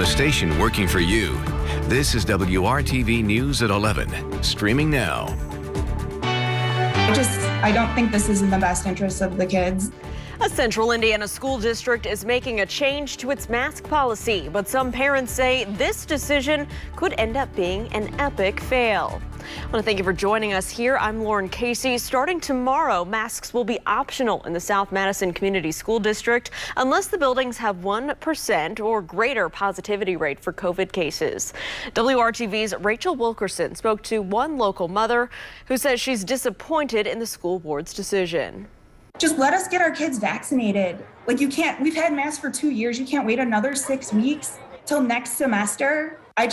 the station working for you. This is WRTV News at 11, streaming now. I don't think this is in the best interest of the kids. A central Indiana school district is making a change to its mask policy, but some parents say this decision could end up being an epic fail. I want to thank you for joining us here. I'm Lauren Casey. Starting tomorrow, masks will be optional in the South Madison Community School District unless the buildings have 1% or greater positivity rate for COVID cases. WRTV's Rachel Wilkerson spoke to one local mother who says she's disappointed in the school board's decision. Just let us get our kids vaccinated. We've had masks for 2 years. You can't wait another 6 weeks till next semester. I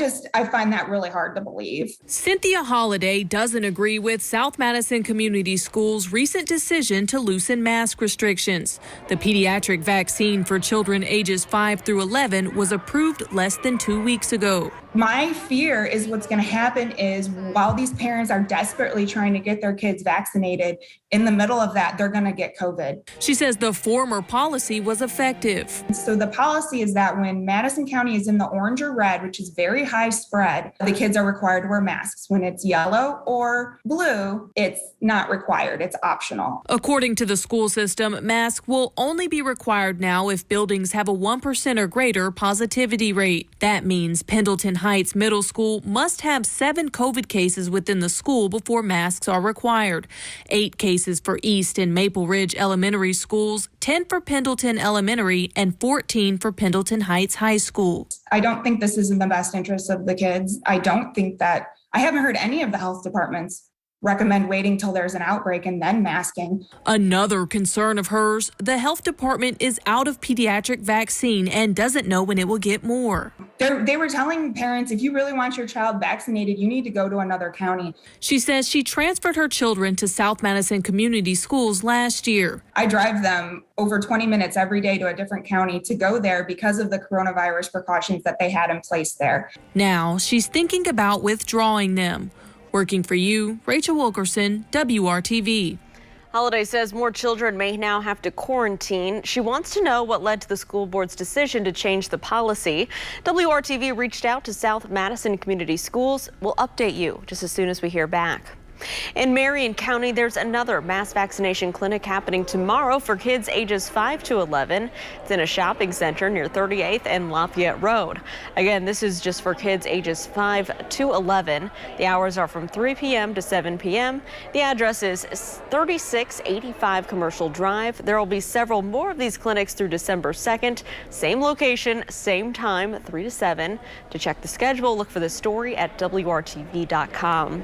find that really hard to believe. Cynthia Holliday doesn't agree with South Madison Community Schools' recent decision to loosen mask restrictions. The pediatric vaccine for children ages 5 through 11 was approved less than 2 weeks ago. My fear is what's going to happen is while these parents are desperately trying to get their kids vaccinated, in the middle of that, they're going to get COVID. She says the former policy was effective. So the policy is that when Madison County is in the orange or red, which is very high spread, the kids are required to wear masks. When it's yellow or blue, it's not required. It's optional. According to the school system, masks will only be required now if buildings have a 1% or greater positivity rate. That means Pendleton Heights Middle School must have 7 COVID cases within the school before masks are required. 8 cases for East and Maple Ridge Elementary Schools, 10 for Pendleton Elementary, and 14 for Pendleton Heights High School. I don't think this is in the best interest of the kids. I haven't heard any of the health departments recommend waiting till there's an outbreak and then masking. Another concern of hers, the health department is out of pediatric vaccine and doesn't know when it will get more. They were telling parents, if you really want your child vaccinated, you need to go to another county. She says she transferred her children to South Madison Community Schools last year. I drive them over 20 minutes every day to a different county to go there because of the coronavirus precautions that they had in place there. Now she's thinking about withdrawing them. Working for you, Rachel Wilkerson, WRTV. Holliday says more children may now have to quarantine. She wants to know what led to the school board's decision to change the policy. WRTV reached out to South Madison Community Schools. We'll update you just as soon as we hear back. In Marion County, there's another mass vaccination clinic happening tomorrow for kids ages 5 to 11. It's in a shopping center near 38th and Lafayette Road. Again, this is just for kids ages 5 to 11. The hours are from 3 p.m. to 7 p.m. The address is 3685 Commercial Drive. There will be several more of these clinics through December 2nd. Same location, same time, 3 to 7. To check the schedule, look for the story at WRTV.com.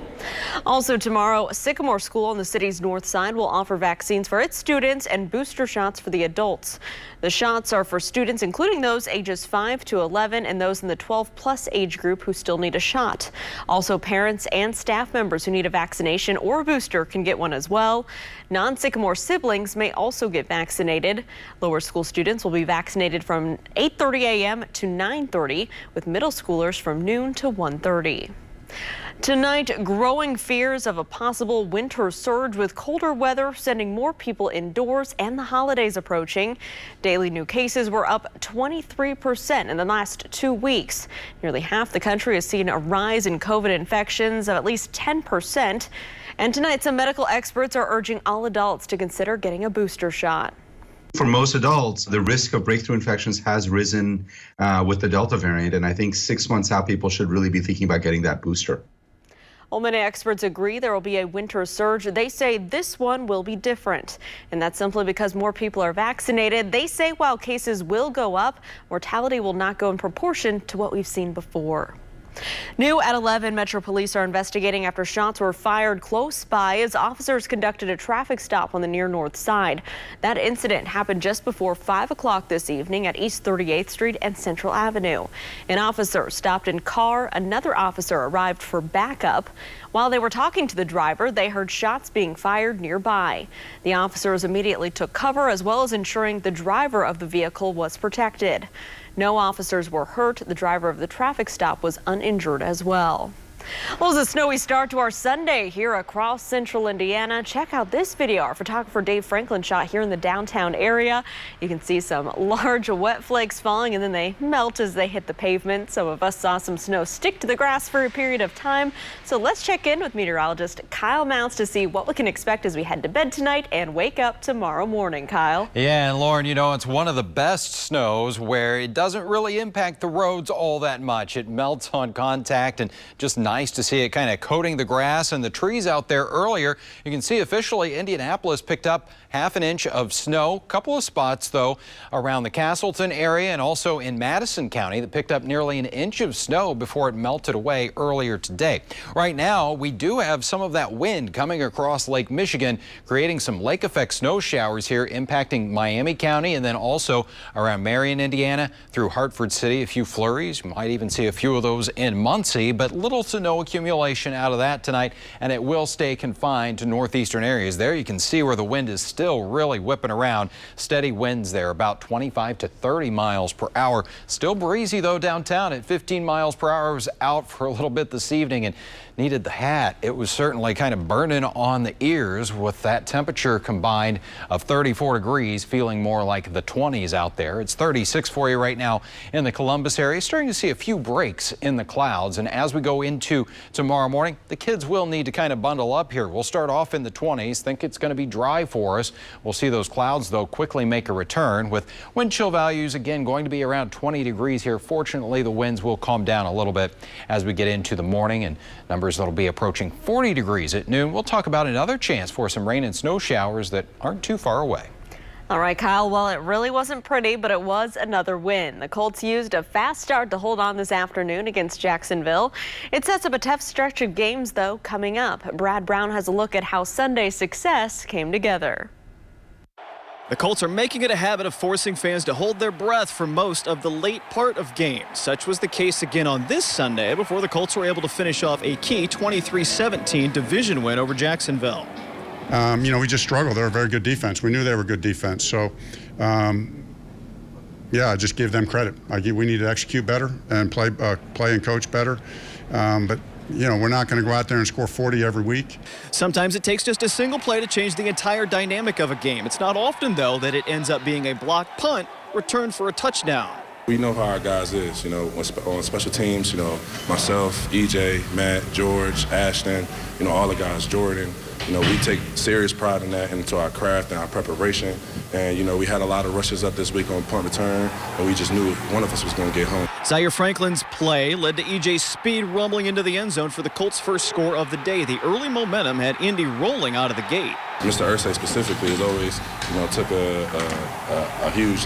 Also tomorrow, Sycamore School on the city's north side will offer vaccines for its students and booster shots for the adults. The shots are for students including those ages 5 to 11 and those in the 12-plus age group who still need a shot. Also, parents and staff members who need a vaccination or a booster can get one as well. Non-Sycamore siblings may also get vaccinated. Lower school students will be vaccinated from 8:30 a.m. to 9:30, with middle schoolers from noon to 1:30. Tonight, growing fears of a possible winter surge with colder weather sending more people indoors and the holidays approaching. Daily new cases were up 23% in the last 2 weeks. Nearly half the country has seen a rise in COVID infections of at least 10%. And tonight, some medical experts are urging all adults to consider getting a booster shot. For most adults, the risk of breakthrough infections has risen with the Delta variant, and I think 6 months out, people should really be thinking about getting that booster. Well, many experts agree there will be a winter surge. They say this one will be different, and that's simply because more people are vaccinated. They say while cases will go up, mortality will not go in proportion to what we've seen before. New at 11, Metro Police are investigating after shots were fired close by as officers conducted a traffic stop on the near north side. That incident happened just before 5 o'clock this evening at East 38th Street and Central Avenue. An officer stopped in car. Another officer arrived for backup. While they were talking to the driver, they heard shots being fired nearby. The officers immediately took cover, as well as ensuring the driver of the vehicle was protected. No officers were hurt. The driver of the traffic stop was uninjured as well. Well, it's a snowy start to our Sunday here across central Indiana. Check out this video our photographer Dave Franklin shot here in the downtown area. You can see some large wet flakes falling and then they melt as they hit the pavement. Some of us saw some snow stick to the grass for a period of time. So let's check in with meteorologist Kyle Mounts to see what we can expect as we head to bed tonight and wake up tomorrow morning. Kyle. Yeah, and Lauren, you know, it's one of the best snows where it doesn't really impact the roads all that much. It melts on contact and just nice to see it kind of coating the grass and the trees out there earlier. You can see officially Indianapolis picked up half an inch of snow. Couple of spots, though, around the Castleton area and also in Madison County that picked up nearly an inch of snow before it melted away earlier today. Right now, we do have some of that wind coming across Lake Michigan, creating some lake effect snow showers here impacting Miami County and then also around Marion, Indiana, through Hartford City. A few flurries. You might even see a few of those in Muncie, but little to no accumulation out of that tonight, and it will stay confined to northeastern areas. There you can see where the wind is still really whipping around. Steady winds there, about 25 to 30 miles per hour. Still breezy, though, downtown at 15 miles per hour. I was out for a little bit this evening and needed the hat. It was certainly kind of burning on the ears with that temperature combined of 34 degrees, feeling more like the 20s out there. It's 36 for you right now in the Columbus area. Starting to see a few breaks in the clouds. And as we go into tomorrow morning, the kids will need to kind of bundle up here. We'll start off in the 20s. Think it's going to be dry for us. We'll see those clouds, though, quickly make a return with wind chill values again going to be around 20 degrees here. Fortunately, the winds will calm down a little bit as we get into the morning, and numbers that'll be approaching 40 degrees at noon. We'll talk about another chance for some rain and snow showers that aren't too far away. All right, Kyle, well, it really wasn't pretty, but it was another win. The Colts used a fast start to hold on this afternoon against Jacksonville. It sets up a tough stretch of games, though, coming up. Brad Brown has a look at how Sunday's success came together. The Colts are making it a habit of forcing fans to hold their breath for most of the late part of games. Such was the case again on this Sunday before the Colts were able to finish off a key 23-17 division win over Jacksonville. You know, we just struggled. They're a very good defense. We knew they were good defense. So, yeah, I just give them credit. We need to execute better and play and coach better. But you know, we're not going to go out there and score 40 every week. Sometimes it takes just a single play to change the entire dynamic of a game. It's not often, though, that it ends up being a blocked punt returned for a touchdown. We know how our guys is, you know, on special teams, you know, myself, EJ, Matt, George, Ashton, you know, all the guys, Jordan. You know, we take serious pride in that into our craft and our preparation. And, you know, we had a lot of rushes up this week on punt return, and we just knew one of us was going to get home. Zaire Franklin's play led to EJ's speed rumbling into the end zone for the Colts' first score of the day. The early momentum had Indy rolling out of the gate. Mr. Irsay specifically has always, you know, took a huge,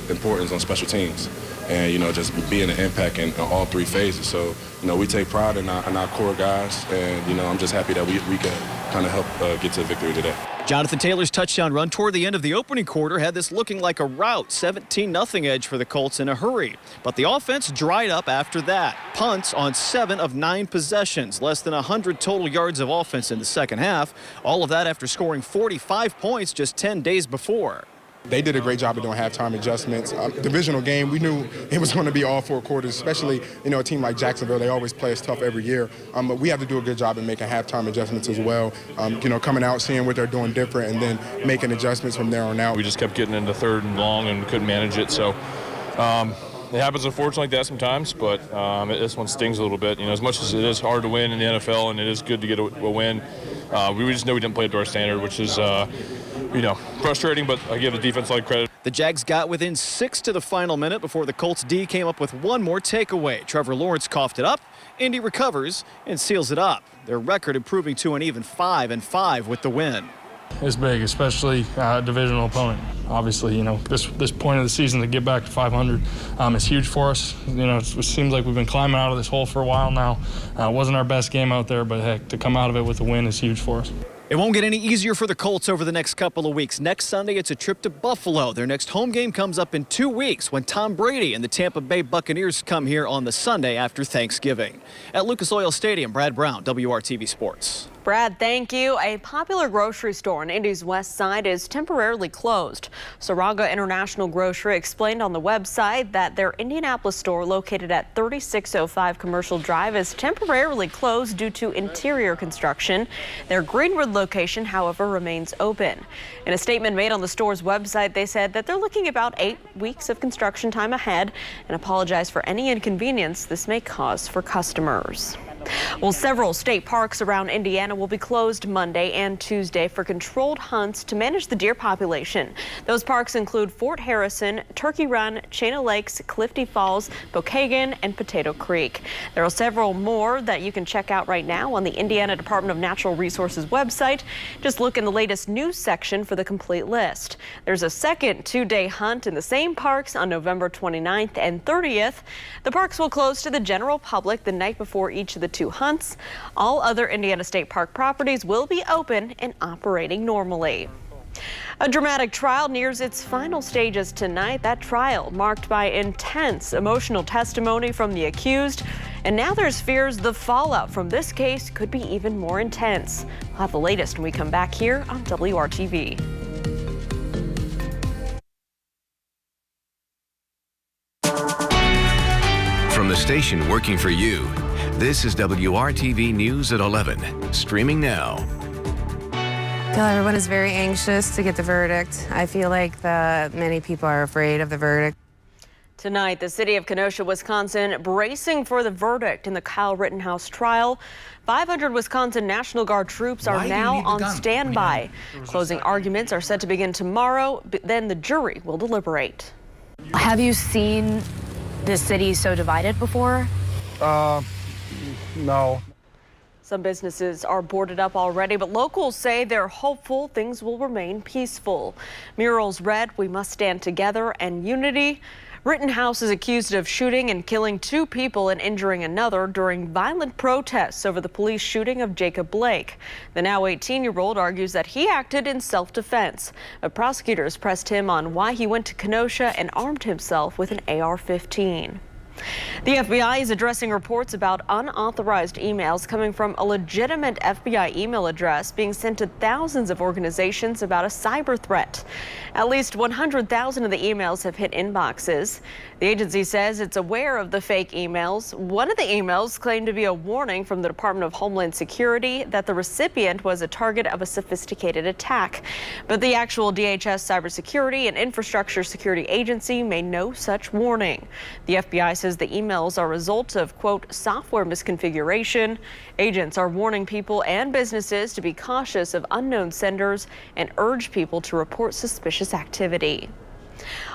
importance on special teams. And, you know, just being an impact in all three phases. So, you know, we take pride in our core guys. And, you know, I'm just happy that we could kind of help get to victory today. Jonathan Taylor's touchdown run toward the end of the opening quarter had this looking like a rout, 17-0 edge for the Colts in a hurry. But the offense dried up after that. Punts on 7 of 9 possessions, less than 100 total yards of offense in the second half. All of that after scoring 45 points just 10 days before. They did a great job of doing halftime adjustments. Divisional game, we knew it was going to be all 4 quarters, especially, you know, a team like Jacksonville. They always play us tough every year. But we have to do a good job in making halftime adjustments as well. You know, coming out, seeing what they're doing different, and then making adjustments from there on out. We just kept getting into third and long and couldn't manage it. So it happens, unfortunately, like that sometimes, but this one stings a little bit. You know, as much as it is hard to win in the NFL and it is good to get a win, we just know we didn't play up to our standard, which is you know, frustrating, but I give the defense a lot of credit. The Jags got within 6 to the final minute before the Colts D came up with one more takeaway. Trevor Lawrence coughed it up. Indy recovers and seals it up. Their record improving to an even 5-5 with the win. It's big, especially a divisional opponent. Obviously, you know, this point of the season to get back to 500 is huge for us. You know, it seems like we've been climbing out of this hole for a while now. It wasn't our best game out there, but heck, to come out of it with a win is huge for us. It won't get any easier for the Colts over the next couple of weeks. Next Sunday, it's a trip to Buffalo. Their next home game comes up in 2 weeks when Tom Brady and the Tampa Bay Buccaneers come here on the Sunday after Thanksgiving. At Lucas Oil Stadium, Brad Brown, WRTV Sports. Brad, thank you. A popular grocery store on Indy's west side is temporarily closed. Saraga International Grocery explained on the website that their Indianapolis store located at 3605 Commercial Drive is temporarily closed due to interior construction. Their Greenwood location, however, remains open. In a statement made on the store's website, they said that they're looking about 8 weeks of construction time ahead and apologize for any inconvenience this may cause for customers. Well, several state parks around Indiana will be closed Monday and Tuesday for controlled hunts to manage the deer population. Those parks include Fort Harrison, Turkey Run, Chain of Lakes, Clifty Falls, Pokagon, and Potato Creek. There are several more that you can check out right now on the Indiana Department of Natural Resources website. Just look in the latest news section for the complete list. There's a second 2-day hunt in the same parks on November 29th and 30th. The parks will close to the general public the night before each of the 2 hunts. All other Indiana State Park properties will be open and operating normally. A dramatic trial nears its final stages tonight. That trial marked by intense emotional testimony from the accused. And now there's fears the fallout from this case could be even more intense. We'll have the latest when we come back here on WRTV. From the station working for you, this is WRTV News at 11, streaming now. Everyone is very anxious to get the verdict. I feel like many people are afraid of the verdict. Tonight, the city of Kenosha, Wisconsin, bracing for the verdict in the Kyle Rittenhouse trial. 500 Wisconsin National Guard troops are now on standby. Closing arguments are set to begin tomorrow, but then the jury will deliberate. Have you seen the city so divided before? No. Some businesses are boarded up already, but locals say they're hopeful things will remain peaceful. Murals read, "We must stand together," and unity. Rittenhouse is accused of shooting and killing 2 people and injuring another during violent protests over the police shooting of Jacob Blake. The now 18-year-old argues that he acted in self-defense. But prosecutors pressed him on why he went to Kenosha and armed himself with an AR-15. The FBI is addressing reports about unauthorized emails coming from a legitimate FBI email address being sent to thousands of organizations about a cyber threat. At least 100,000 of the emails have hit inboxes. The agency says it's aware of the fake emails. One of the emails claimed to be a warning from the Department of Homeland Security that the recipient was a target of a sophisticated attack. But the actual DHS Cybersecurity and Infrastructure Security Agency made no such warning. The FBI says the emails are a result of, quote, software misconfiguration. Agents are warning people and businesses to be cautious of unknown senders and urge people to report suspicious activity.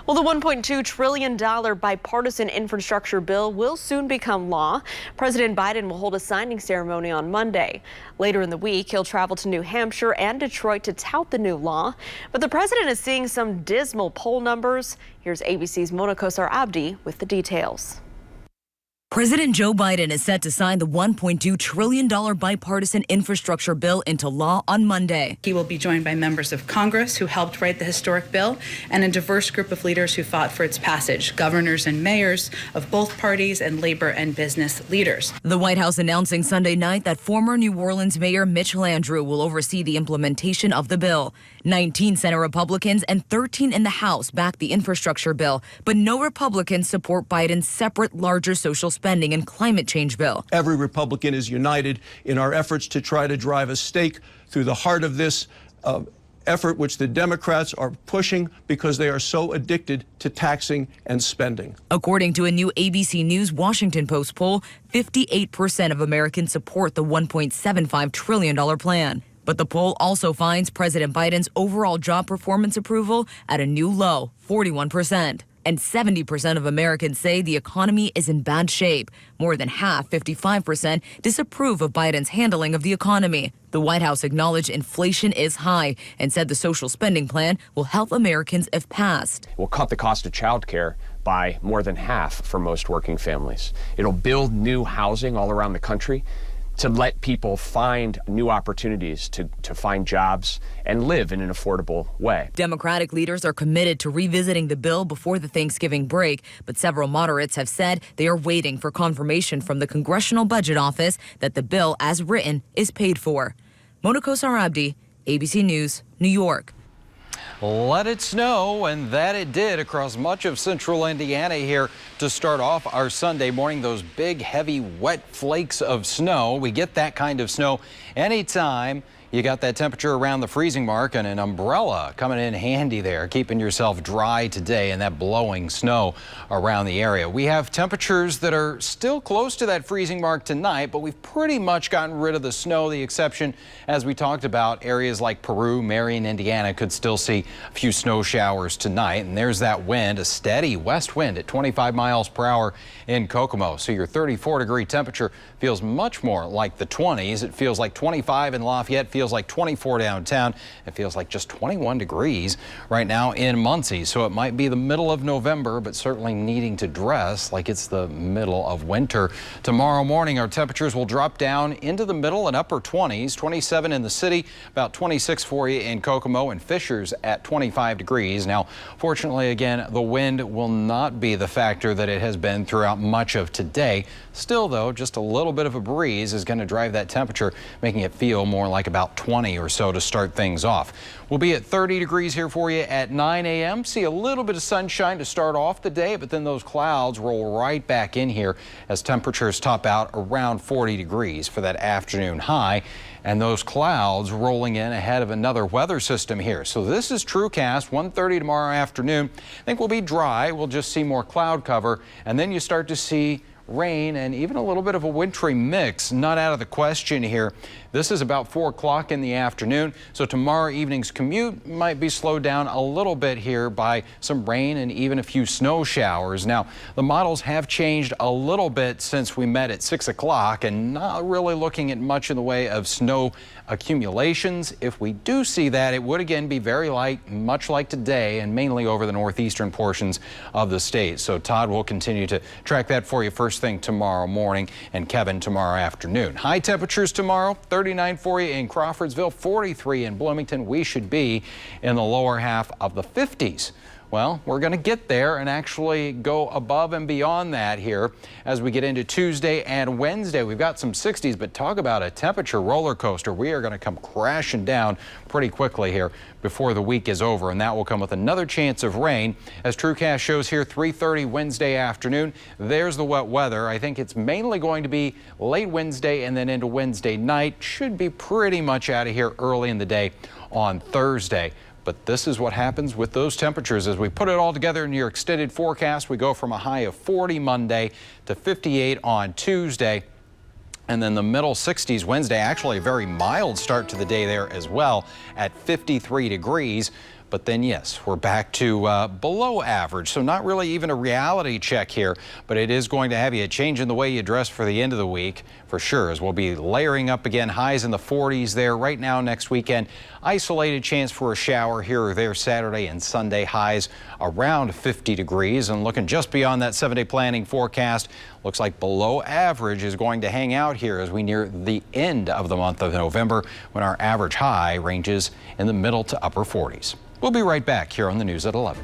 Well, the $1.2 trillion bipartisan infrastructure bill will soon become law. President Biden will hold a signing ceremony on Monday. Later in the week, he'll travel to New Hampshire and Detroit to tout the new law. But the president is seeing some dismal poll numbers. Here's ABC's Mona Kosar Abdi with the details. President Joe Biden is set to sign the $1.2 trillion bipartisan infrastructure bill into law on Monday. He will be joined by members of Congress who helped write the historic bill and a diverse group of leaders who fought for its passage, governors and mayors of both parties and labor and business leaders. The White House announcing Sunday night that former New Orleans Mayor Mitch Landrieu will oversee the implementation of the bill. 19 Senate Republicans and 13 in the House back the infrastructure bill, but no Republicans support Biden's separate, larger social spending and climate change bill. Every Republican is united in our efforts to try to drive a stake through the heart of this effort, which the Democrats are pushing because they are so addicted to taxing and spending. According to a new ABC News Washington Post poll, 58% of Americans support the $1.75 trillion plan. But the poll also finds President Biden's overall job performance approval at a new low, 41%. And 70% of Americans say the economy is in bad shape. More than half, 55%, disapprove of Biden's handling of the economy. The White House acknowledged inflation is high and said the social spending plan will help Americans if passed. We'll cut the cost of child care by more than half for most working families. It'll build new housing all around the country to let people find new opportunities to find jobs and live in an affordable way. Democratic leaders are committed to revisiting the bill before the Thanksgiving break, but several moderates have said they are waiting for confirmation from the Congressional Budget Office that the bill, as written, is paid for. Mona Kosar Abdi, ABC News, New York. Let it snow, and that it did across much of central Indiana here to start off our Sunday morning. Those big, heavy, wet flakes of snow. We get that kind of snow anytime you got that temperature around the freezing mark, and an umbrella coming in handy there, keeping yourself dry today in that blowing snow around the area. We have temperatures that are still close to that freezing mark tonight, but we've pretty much gotten rid of the snow. The exception, as we talked about, areas like Peru, Marion, Indiana could still see a few snow showers tonight. And there's that wind, a steady west wind at 25 miles per hour in Kokomo. So your 34-degree temperature feels much more like the 20s. It feels like 25 in Lafayette, feels like 24 downtown. It feels like just 21 degrees right now in Muncie. So it might be the middle of November, but certainly needing to dress like it's the middle of winter. Tomorrow morning, our temperatures will drop down into the middle and upper 20s, 27 in the city, about 26 for you in Kokomo, and Fishers at 25 degrees. Now, fortunately, again, the wind will not be the factor that it has been throughout much of today. Still, though, just a little bit of a breeze is going to drive that temperature, making it feel more like about 20 or so to start things off. We'll be at 30 degrees here for you at 9 a.m. See a little bit of sunshine to start off the day, but then those clouds roll right back in here as temperatures top out around 40 degrees for that afternoon high. And those clouds rolling in ahead of another weather system here. So this is TrueCast, 1:30 tomorrow afternoon. I think we'll be dry. We'll just see more cloud cover, and then you start to see rain and even a little bit of a wintry mix not out of the question here. This is about 4 o'clock in the afternoon, so tomorrow evening's commute might be slowed down a little bit here by some rain and even a few snow showers. Now, the models have changed a little bit since we met at 6 o'clock, and not really looking at much in the way of snow accumulations. If we do see that, it would again be very light, much like today, and mainly over the northeastern portions of the state. So Todd will continue to track that for you first thing tomorrow morning, and Kevin tomorrow afternoon. High temperatures tomorrow, 39 for you in Crawfordsville, 43 in Bloomington. We should be in the lower half of the 50s. Well, we're going to get there and actually go above and beyond that here as we get into Tuesday and Wednesday. We've got some 60s, but talk about a temperature roller coaster. We are going to come crashing down pretty quickly here before the week is over, and that will come with another chance of rain. As TrueCast shows here, 3:30 Wednesday afternoon. There's the wet weather. I think it's mainly going to be late Wednesday and then into Wednesday night. Should be pretty much out of here early in the day on Thursday. But this is what happens with those temperatures. As we put it all together in your extended forecast, we go from a high of 40 Monday to 58 on Tuesday. And then the middle 60s Wednesday, actually a very mild start to the day there as well at 53 degrees. But then, yes, we're back to below average. So not really even a reality check here, but it is going to have you a change in the way you dress for the end of the week for sure, as we'll be layering up again. Highs in the 40s there right now next weekend. Isolated chance for a shower here or there Saturday and Sunday. Highs around 50 degrees, and looking just beyond that 7-day planning forecast, looks like below average is going to hang out here as we near the end of the month of November, when our average high ranges in the middle to upper 40s. We'll be right back here on the news at 11.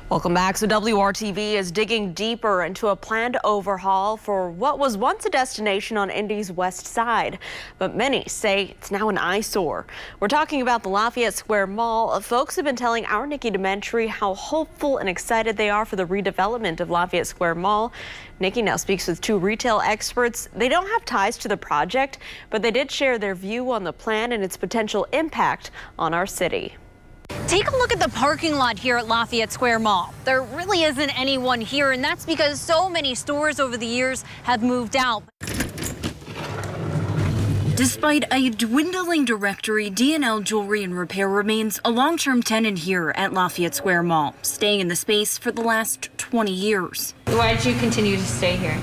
Welcome back. So WRTV is digging deeper into a planned overhaul for what was once a destination on Indy's west side, but many say it's now an eyesore. We're talking about the Lafayette Square Mall. Folks have been telling our Nikki Dementry how hopeful and excited they are for the redevelopment of Lafayette Square Mall. Nikki now speaks with two retail experts. They don't have ties to the project, but they did share their view on the plan and its potential impact on our city. Take a look at the parking lot here at Lafayette Square Mall. There really isn't anyone here, and that's because so many stores over the years have moved out. Despite a dwindling directory, D&L Jewelry and Repair remains a long-term tenant here at Lafayette Square Mall, staying in the space for the last 20 years. Why did you continue to stay here?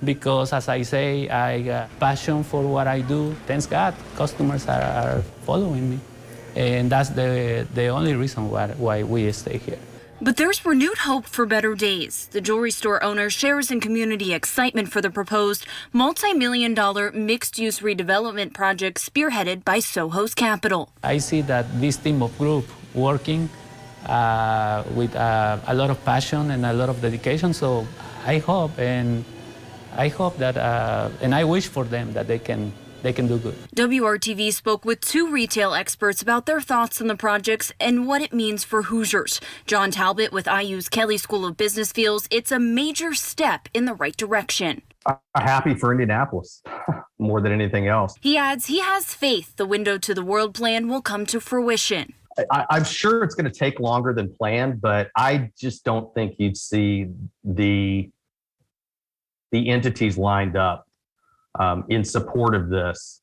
Because, as I say, I got passion for what I do. Thanks God, customers are following me. And that's the only reason why we stay here. But there's renewed hope for better days. The jewelry store owner shares in community excitement for the proposed multi-million-dollar mixed-use redevelopment project spearheaded by Soho's Capital. I see that this team of group working with a lot of passion and a lot of dedication, so I hope and I hope that, and I wish for them that they can do good. WRTV spoke with 2 retail experts about their thoughts on the projects and what it means for Hoosiers. John Talbot with IU's Kelly School of Business feels it's a major step in the right direction. I'm happy for Indianapolis more than anything else. He adds he has faith the Window to the World plan will come to fruition. I'm sure it's going to take longer than planned, but I just don't think you'd see the entities lined up in support of this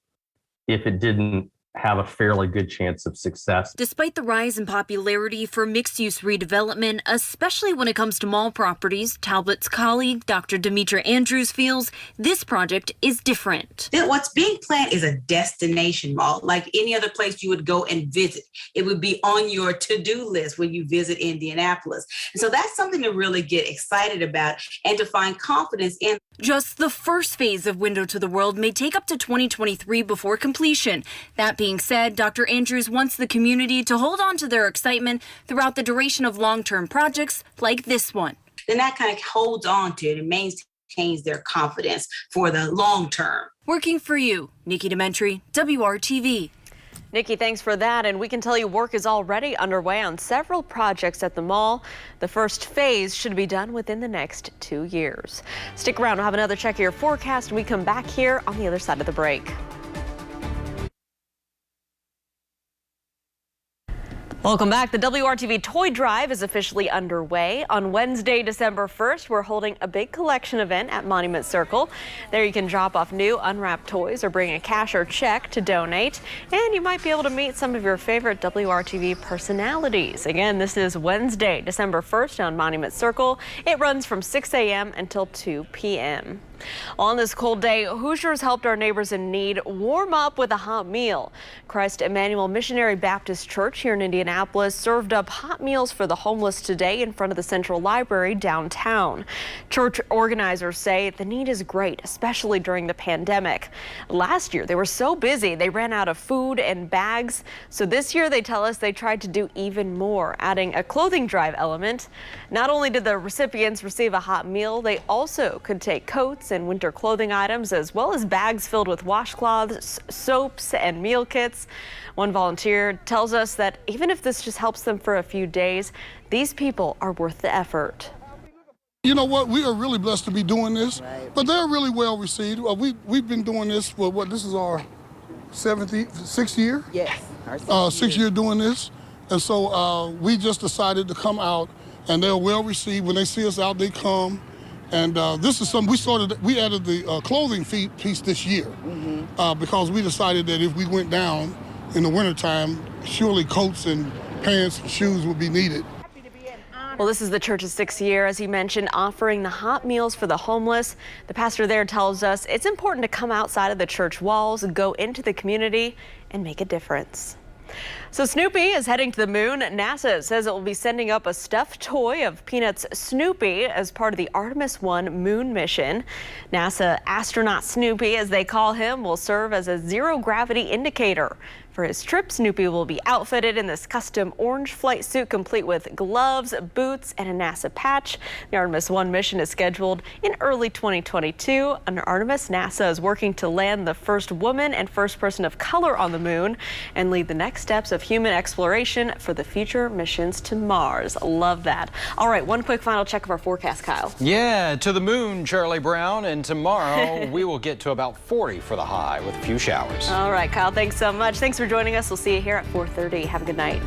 if it didn't have a fairly good chance of success. Despite the rise in popularity for mixed-use redevelopment, especially when it comes to mall properties, Talbot's colleague, Dr. Demetra Andrews, feels this project is different. What's being planned is a destination mall, like any other place you would go and visit. It would be on your to-do list when you visit Indianapolis. And so that's something to really get excited about and to find confidence in. Just the first phase of Window to the World may take up to 2023 before completion. That being said, Dr. Andrews wants the community to hold on to their excitement throughout the duration of long-term projects like this one. Then that kind of holds on to it and maintains their confidence for the long term. Working for you, Nikki Dementri, WRTV. Nikki, thanks for that. And we can tell you work is already underway on several projects at the mall. The first phase should be done within the next 2 years. Stick around. We'll have another check of your forecast. We come back here on the other side of the break. Welcome back. The WRTV Toy Drive is officially underway. On Wednesday, December 1st, we're holding a big collection event at Monument Circle. There you can drop off new unwrapped toys or bring a cash or check to donate. And you might be able to meet some of your favorite WRTV personalities. Again, this is Wednesday, December 1st on Monument Circle. It runs from 6 a.m. until 2 p.m. On this cold day, Hoosiers helped our neighbors in need warm up with a hot meal. Christ Emmanuel Missionary Baptist Church here in Indianapolis served up hot meals for the homeless today in front of the Central Library downtown. Church organizers say the need is great, especially during the pandemic. Last year, they were so busy they ran out of food and bags. So this year, they tell us they tried to do even more, adding a clothing drive element. Not only did the recipients receive a hot meal, they also could take coats and winter clothing items, as well as bags filled with washcloths, soaps, and meal kits. One volunteer tells us that even if this just helps them for a few days, these people are worth the effort. You know what? We are really blessed to be doing this, but they're really well received. We've been doing this for this is our sixth year? Yes. Our sixth year doing this. And so we just decided to come out, and they're well received. When they see us out, they come. And this is something we added the clothing piece this year because we decided that if we went down in the wintertime, surely coats and pants and shoes would be needed. Well, this is the church's 6th year, as he mentioned, offering the hot meals for the homeless. The pastor there tells us it's important to come outside of the church walls, go into the community, and make a difference. So Snoopy is heading to the moon. NASA says it will be sending up a stuffed toy of Peanuts Snoopy as part of the Artemis 1 moon mission. NASA astronaut Snoopy, as they call him, will serve as a zero-gravity indicator. For his trip, Snoopy will be outfitted in this custom orange flight suit complete with gloves, boots, and a NASA patch. The Artemis 1 mission is scheduled in early 2022. Under Artemis, NASA is working to land the first woman and first person of color on the moon and lead the next steps of human exploration for the future missions to Mars. Love that. All right, one quick final check of our forecast, Kyle. Yeah, to the moon, Charlie Brown, and tomorrow we will get to about 40 for the high with a few showers. All right, Kyle, thanks so much. Thanks for joining us. We'll see you here at 4:30. Have a good night.